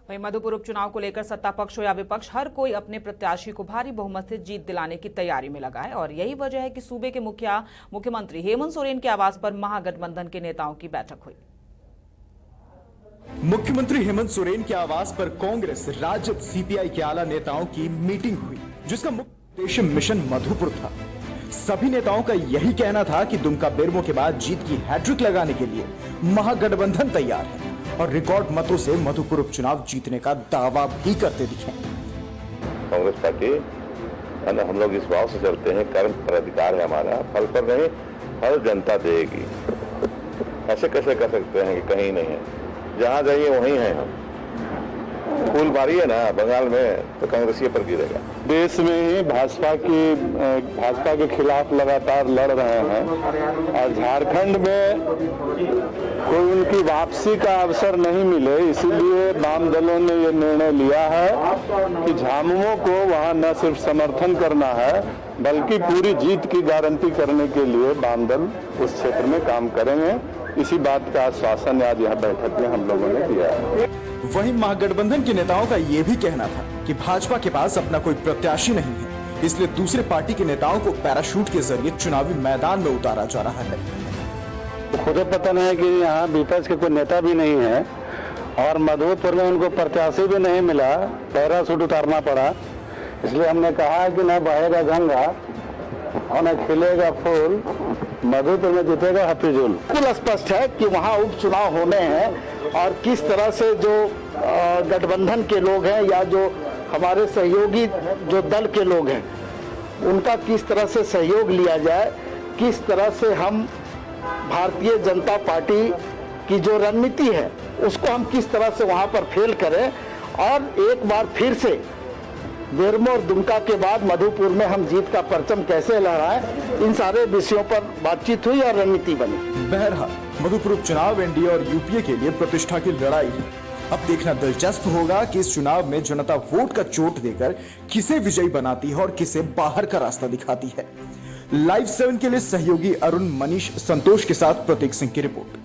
वहीं मधुपुर उपचुनाव को लेकर सत्ता पक्ष हो या विपक्ष, हर कोई अपने प्रत्याशी को भारी बहुमत से जीत दिलाने की तैयारी में लगा है। और यही वजह है कि सूबे के मुख्यमंत्री हेमंत सोरेन के आवास पर महागठबंधन के नेताओं की बैठक हुई। मुख्यमंत्री हेमंत सोरेन के आवास पर कांग्रेस, राजद, सीपीआई के आला नेताओं की मीटिंग हुई, जिसका मुख्य उद्देश्य मिशन मधुपुर था। सभी नेताओं का यही कहना था कि दुमका बेरमो के बाद जीत की हैट्रिक लगाने के लिए महागठबंधन तैयार है और रिकॉर्ड मतों से मधुपुर उपचुनाव जीतने का दावा भी करते दिखे। कांग्रेस पार्टी हम लोग इस भाव से चलते हैं, कर्म पर अधिकार है हमारा, फल पर नहीं, फल जनता देगी। ऐसे कैसे कर सकते हैं कि कहीं नहीं है, जहां जाइए वहीं है। हम फूल मारिए ना बंगाल में तो कांग्रेस पर गिरेगा। देश में ही भाजपा के खिलाफ लगातार लड़ रहे हैं और झारखंड में कोई उनकी वापसी का अवसर नहीं मिले, इसीलिए वाम दलों ने ये निर्णय लिया है कि झामुमो को वहां न सिर्फ समर्थन करना है बल्कि पूरी जीत की गारंटी करने के लिए वाम दल उस क्षेत्र में काम करेंगे। इसी बात का आश्वासन आज यह बैठक में हम लोगों ने दिया है। वहीं महागठबंधन के नेताओं का यह भी कहना था कि भाजपा के पास अपना कोई प्रत्याशी नहीं है, इसलिए दूसरे पार्टी के नेताओं को पैराशूट के जरिए चुनावी मैदान में उतारा जा रहा है। खुद पता नहीं कि यहाँ विपक्ष के कोई नेता भी नहीं है और मधुपुर में उनको प्रत्याशी भी नहीं मिला, पैराशूट उतारना पड़ा। इसलिए हमने कहा कि न बहेगा गंगा और न खिलेगा फूल, मधुपुर में जीतेगा हफीजुल। बिल्कुल स्पष्ट है कि वहाँ उपचुनाव होने हैं और किस तरह से जो गठबंधन के लोग हैं या जो हमारे सहयोगी जो दल के लोग हैं उनका किस तरह से सहयोग लिया जाए, किस तरह से हम भारतीय जनता पार्टी की जो रणनीति है उसको हम किस तरह से वहाँ पर फेल करें और एक बार फिर से बेरमो और दुमका के बाद मधुपुर में हम जीत का परचम कैसे लहराएं, इन सारे विषयों पर बातचीत हुई और रणनीति बनी। बहरहाल मधुपुर उपचुनाव एनडीए और यूपीए के लिए प्रतिष्ठा की लड़ाई है। अब देखना दिलचस्प होगा कि इस चुनाव में जनता वोट का चोट देकर किसे विजयी बनाती है और किसे बाहर का रास्ता दिखाती है। लाइव 7 के लिए सहयोगी अरुण, मनीष, संतोष के साथ प्रतीक सिंह की रिपोर्ट।